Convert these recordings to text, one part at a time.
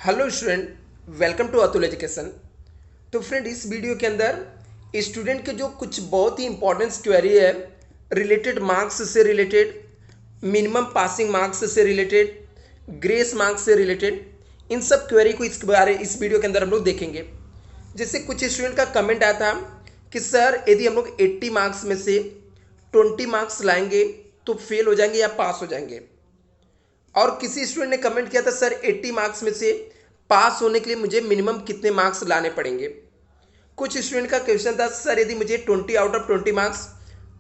Hello student, welcome to Atul education. तो friend, इस video के अंदर स्टूडेंट के जो कुछ बहुत ही इंपॉर्टेंट क्वेरी है रिलेटेड मार्क्स से रिलेटेड, मिनिमम पासिंग मार्क्स से रिलेटेड, ग्रेस मार्क्स से रिलेटेड, इन सब क्वेरी को इस वीडियो के अंदर हम लोग देखेंगे। जैसे कुछ स्टूडेंट का कमेंट आया था कि सर यदि हम लोग 80 मार्क्स में से 20 मार्क्स लाएंगे तो फेल हो जाएंगे या पास हो जाएंगे। और किसी स्टूडेंट ने कमेंट किया था सर 80 मार्क्स में से पास होने के लिए मुझे मिनिमम कितने मार्क्स लाने पड़ेंगे। कुछ स्टूडेंट का क्वेश्चन था सर यदि मुझे 20 आउट ऑफ 20 मार्क्स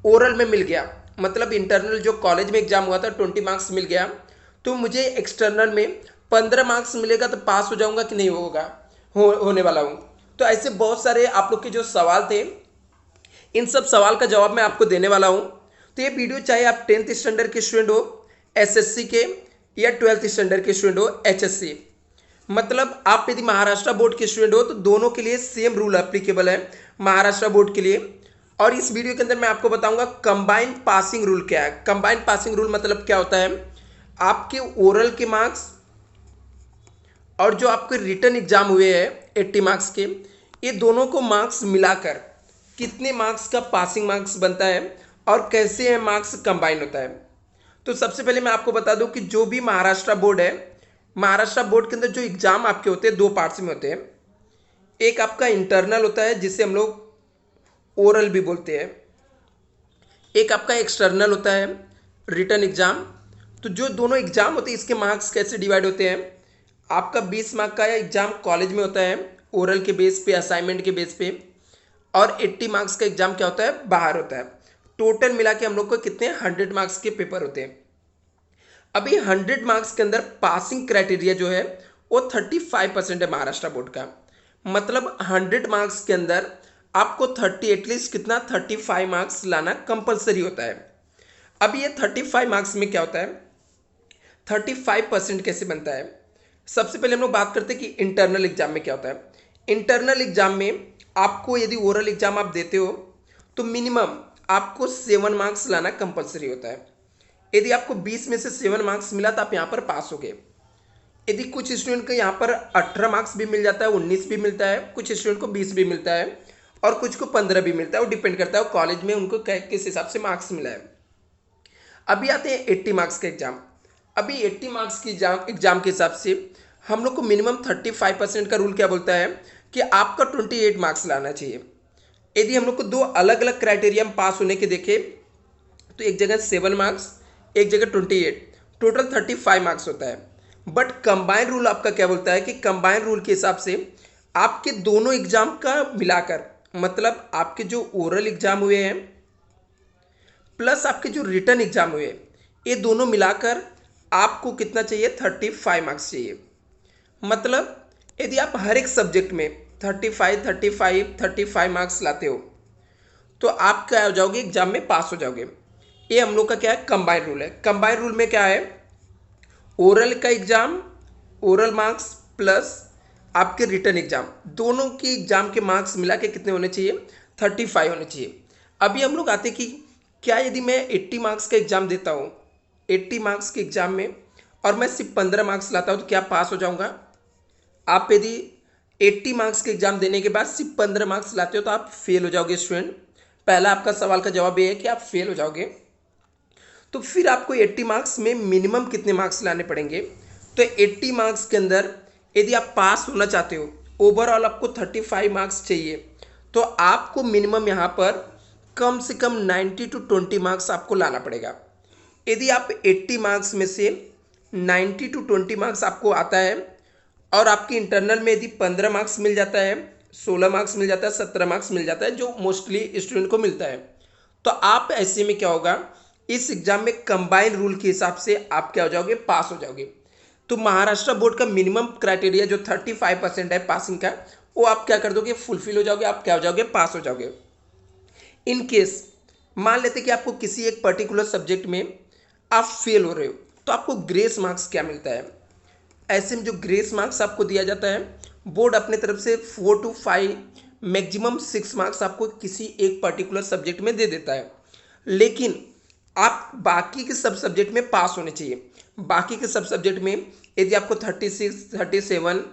ओरल में मिल गया, मतलब इंटरनल जो कॉलेज में एग्जाम हुआ था 20 मार्क्स मिल गया, तो मुझे एक्सटर्नल में 15 मार्क्स मिलेगा तो पास हो जाऊंगा कि नहीं होगा, होने वाला हूँ। तो ऐसे बहुत सारे आप लोग के जो सवाल थे, इन सब सवाल का जवाब मैं आपको देने वाला हूँ। तो ये वीडियो चाहे आप 10th स्टैंडर्ड के स्टूडेंट हो एसएससी के या 12th स्टैंडर्ड के स्टूडेंट हो एचएससी, मतलब आप यदि महाराष्ट्र बोर्ड के स्टूडेंट हो तो दोनों के लिए सेम रूल एप्लीकेबल है महाराष्ट्र बोर्ड के लिए। और इस वीडियो के अंदर मैं आपको बताऊंगा कंबाइंड पासिंग रूल क्या है। कंबाइंड पासिंग रूल मतलब क्या होता है, आपके ओरल के मार्क्स और जो आपके रिटर्न एग्जाम हुए हैं 80 मार्क्स के, ये दोनों को मार्क्स मिलाकर कितने मार्क्स का पासिंग मार्क्स बनता है और कैसे ये मार्क्स कंबाइन होता है। तो सबसे पहले मैं आपको बता दूं कि जो भी महाराष्ट्र बोर्ड है, महाराष्ट्र बोर्ड के अंदर जो एग्जाम आपके होते हैं दो पार्ट्स में होते हैं। एक आपका इंटरनल होता है जिसे हम लोग ओरल भी बोलते हैं, एक आपका एक्सटर्नल होता है रिटर्न एग्जाम। तो जो दोनों एग्जाम होते हैं इसके मार्क्स कैसे डिवाइड होते हैं, आपका 20 मार्क का एग्जाम कॉलेज में होता है ओरल के बेस पे, असाइनमेंट के बेस पे, और 80 मार्क्स का एग्जाम क्या होता है, बाहर होता है। टोटल मिला के हम लोग को कितने 100 मार्क्स के पेपर होते हैं। अभी 100 मार्क्स के अंदर पासिंग क्राइटेरिया जो है वो 35% है महाराष्ट्र बोर्ड का, मतलब 100 मार्क्स के अंदर आपको 30 एटलीस्ट कितना 35 मार्क्स लाना कंपलसरी होता है। अब ये 35 मार्क्स में क्या होता है, 35% कैसे बनता है। सबसे पहले हम लोग बात करते हैं कि इंटरनल एग्जाम में क्या होता है। इंटरनल एग्जाम में आपको यदि ओरल एग्जाम आप देते हो तो मिनिमम आपको 7 मार्क्स लाना कंपलसरी होता है। यदि आपको 20 में से 7 मार्क्स मिला तो आप यहाँ पर पास हो गए। यदि कुछ स्टूडेंट को यहाँ पर 18 मार्क्स भी मिल जाता है, 19 भी मिलता है, कुछ स्टूडेंट को 20 भी मिलता है और कुछ को 15 भी मिलता है, वो डिपेंड करता है कॉलेज में उनको किस हिसाब से मार्क्स मिला है। अभी आते हैं 80 मार्क्स के एग्जाम। अभी 80 मार्क्स की एग्जाम के हिसाब से हम लोग को मिनिमम 35% का रूल क्या बोलता है कि आपका 28 मार्क्स लाना चाहिए। यदि हम लोग को दो अलग अलग क्राइटेरिया पास होने के देखे तो एक जगह 7 मार्क्स, एक जगह 28, टोटल 35 मार्क्स होता है। बट कंबाइन रूल आपका क्या बोलता है कि कंबाइन रूल के हिसाब से आपके दोनों एग्जाम का मिलाकर, मतलब आपके जो ओरल एग्जाम हुए हैं प्लस आपके जो रिटर्न एग्जाम हुए, ये दोनों मिलाकर आपको कितना चाहिए, 35 मार्क्स चाहिए। मतलब यदि आप हर एक सब्जेक्ट में 35 मार्क्स लाते हो तो आप क्या हो जाओगे, एग्जाम में पास हो जाओगे। ये हम लोग का क्या है, कंबाइन रूल है। कंबाइन रूल में क्या है, ओरल का एग्जाम, ओरल मार्क्स प्लस आपके रिटर्न एग्जाम, दोनों की एग्जाम के मार्क्स मिला के कितने होने चाहिए, 35 होने चाहिए। अभी हम लोग आते कि क्या यदि मैं 80 मार्क्स का एग्जाम देता हूँ, 80 मार्क्स के एग्जाम में और मैं सिर्फ 15 मार्क्स लाता हूँ तो क्या पास हो जाऊँगा। आप यदि 80 मार्क्स के एग्जाम देने के बाद सिर्फ 15 मार्क्स लाते हो तो आप फेल हो जाओगे स्टूडेंट। पहला आपका सवाल का जवाब ये है कि आप फेल हो जाओगे। तो फिर आपको 80 मार्क्स में मिनिमम कितने मार्क्स लाने पड़ेंगे, तो 80 मार्क्स के अंदर यदि आप पास होना चाहते हो, ओवरऑल आपको 35 मार्क्स चाहिए, तो आपको मिनिमम यहाँ पर कम से कम 90 to 20 मार्क्स आपको लाना पड़ेगा। यदि आप 80 मार्क्स में से 90 to 20 मार्क्स आपको आता है और आपकी इंटरनल में यदि 15 मार्क्स मिल जाता है, 16 मार्क्स मिल जाता है, 17 मार्क्स मिल जाता है, जो मोस्टली स्टूडेंट को मिलता है, तो आप ऐसे में क्या होगा, इस एग्जाम में कंबाइन रूल के हिसाब से आप क्या हो जाओगे, पास हो जाओगे। तो महाराष्ट्र बोर्ड का मिनिमम क्राइटेरिया जो 35% है पासिंग का, वो आप क्या कर दोगे, फुलफिल हो जाओगे, आप क्या हो जाओगे, पास हो जाओगे। इन केस मान लेते कि आपको किसी एक पर्टिकुलर सब्जेक्ट में आप फेल हो रहे हो तो आपको ग्रेस मार्क्स क्या मिलता है। ऐसे में जो ग्रेस मार्क्स आपको दिया जाता है, बोर्ड अपने तरफ से 4 to 5 मैक्सिमम 6 मार्क्स आपको किसी एक पर्टिकुलर सब्जेक्ट में दे देता है, लेकिन आप बाकी के सब सब्जेक्ट में पास होने चाहिए। बाकी के सब सब्जेक्ट में यदि आपको 36, 37,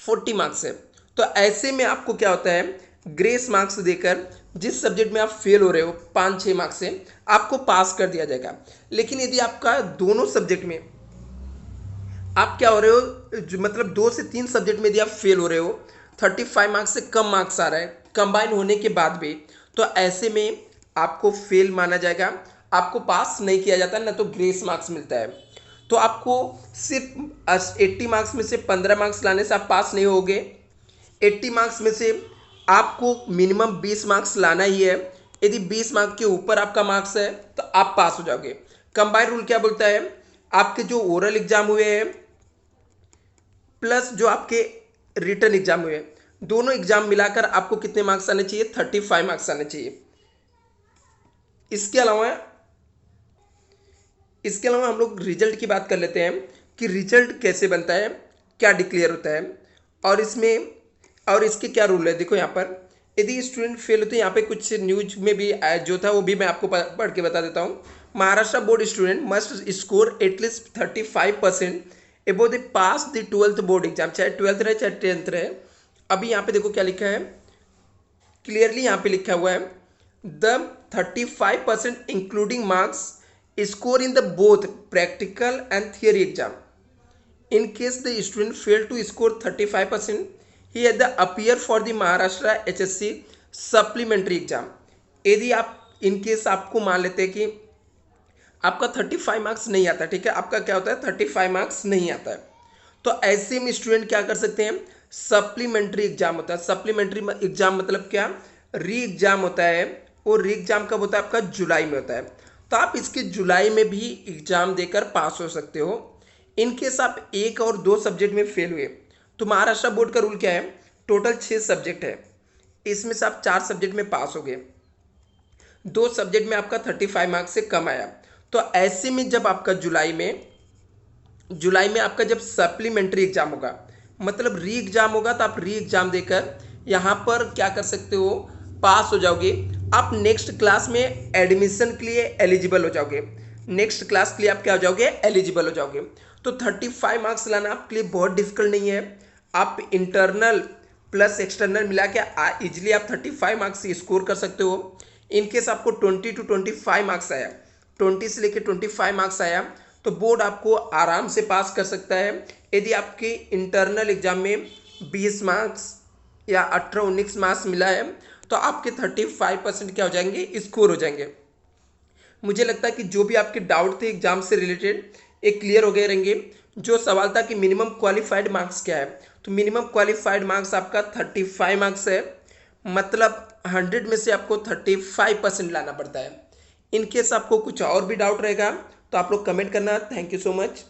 40 मार्क्स है, तो ऐसे में आपको क्या होता है, ग्रेस मार्क्स देकर जिस सब्जेक्ट में आप फेल हो रहे हो 5-6 मार्क्स से आपको पास कर दिया जाएगा। लेकिन यदि आपका दोनों सब्जेक्ट में आप क्या हो रहे हो, मतलब 2 से 3 सब्जेक्ट में यदि आप फेल हो रहे हो, 35 मार्क्स से कम मार्क्स आ रहा है कंबाइन होने के बाद भी, तो ऐसे में आपको फेल माना जाएगा, आपको पास नहीं किया जाता, ना तो ग्रेस मार्क्स मिलता है। तो आपको सिर्फ 80 मार्क्स में से 15 मार्क्स लाने से आप पास नहीं होगे। 80 मार्क्स में से आपको मिनिमम 20 मार्क्स लाना ही है। यदि 20 मार्क्स के ऊपर आपका मार्क्स है तो आप पास हो जाओगे। कंबाइंड रूल क्या बोलता है, आपके जो ओरल एग्जाम हुए हैं प्लस जो आपके रिटन एग्जाम हुए हैं, दोनों एग्जाम मिलाकर आपको कितने मार्क्स आने चाहिए, 35 मार्क्स आने चाहिए। इसके अलावा हम लोग रिजल्ट की बात कर लेते हैं कि रिजल्ट कैसे बनता है, क्या डिक्लेयर होता है और इसके क्या रूल है। देखो यहाँ पर यदि स्टूडेंट फेल होते हैं, यहाँ पे कुछ न्यूज में भी जो था वो भी मैं आपको पढ़ के बता देता हूँ। Maharashtra board student must score at least 35% एबो the pass the 12th board exam, चाहे 12th रहे चाहे 10th रहे। अभी यहाँ पे देखो क्या लिखा है, क्लियरली यहाँ पे लिखा हुआ है the 35% including marks score in the both practical and theory exam. In case the student failed to score 35%, he had to appear for the Maharashtra HSC supplementary exam. यदि आप इन केस आपको मान लेते हैं कि आपका 35 मार्क्स नहीं आता, ठीक है, आपका क्या होता है 35 मार्क्स नहीं आता है, तो ऐसे में स्टूडेंट क्या कर सकते हैं, सप्लीमेंट्री एग्जाम होता है। सप्लीमेंट्री एग्जाम मतलब क्या, री एग्जाम होता है, और री एग्जाम कब होता है, आपका जुलाई में होता है। तो आप इसके जुलाई में भी एग्जाम देकर पास हो सकते हो। इन केस आप 1 और 2 सब्जेक्ट में फेल हुए तो महाराष्ट्र बोर्ड का रूल क्या है, टोटल 6 सब्जेक्ट है, इसमें से आप 4 सब्जेक्ट में पास हो गए, 2 सब्जेक्ट में आपका 35 मार्क्स से कम आया, तो ऐसे में जब आपका जुलाई में आपका जब सप्लीमेंट्री एग्जाम होगा, मतलब री एग्जाम होगा, तो आप री एग्जाम देकर यहाँ पर क्या कर सकते हो, पास हो जाओगे। आप नेक्स्ट क्लास में एडमिशन के लिए एलिजिबल हो जाओगे, नेक्स्ट क्लास के लिए आप क्या हो जाओगे, एलिजिबल हो जाओगे। तो 35 मार्क्स लाना आपके लिए बहुत डिफिकल्ट नहीं है, आप इंटरनल प्लस एक्सटर्नल मिला के इजिली आप 35 मार्क्स स्कोर कर सकते हो। इनकेस आपको 20 to 25 मार्क्स आया, 20 से लेकर 25 मार्क्स आया, तो बोर्ड आपको आराम से पास कर सकता है। यदि आपके इंटरनल एग्जाम में 20 मार्क्स या 18-19 मार्क्स मिला है, तो आपके 35% क्या हो जाएंगे, स्कोर हो जाएंगे। मुझे लगता है कि जो भी आपके डाउट थे एग्जाम से रिलेटेड एक क्लियर हो गए रहेंगे। जो सवाल था कि मिनिमम क्वालिफाइड मार्क्स क्या है, तो मिनिमम क्वालिफाइड मार्क्स आपका 35 मार्क्स है, मतलब 100 में से आपको 35% लाना पड़ता है। इनकेस आपको कुछ और भी डाउट रहेगा तो आप लोग कमेंट करना। Thank you so much.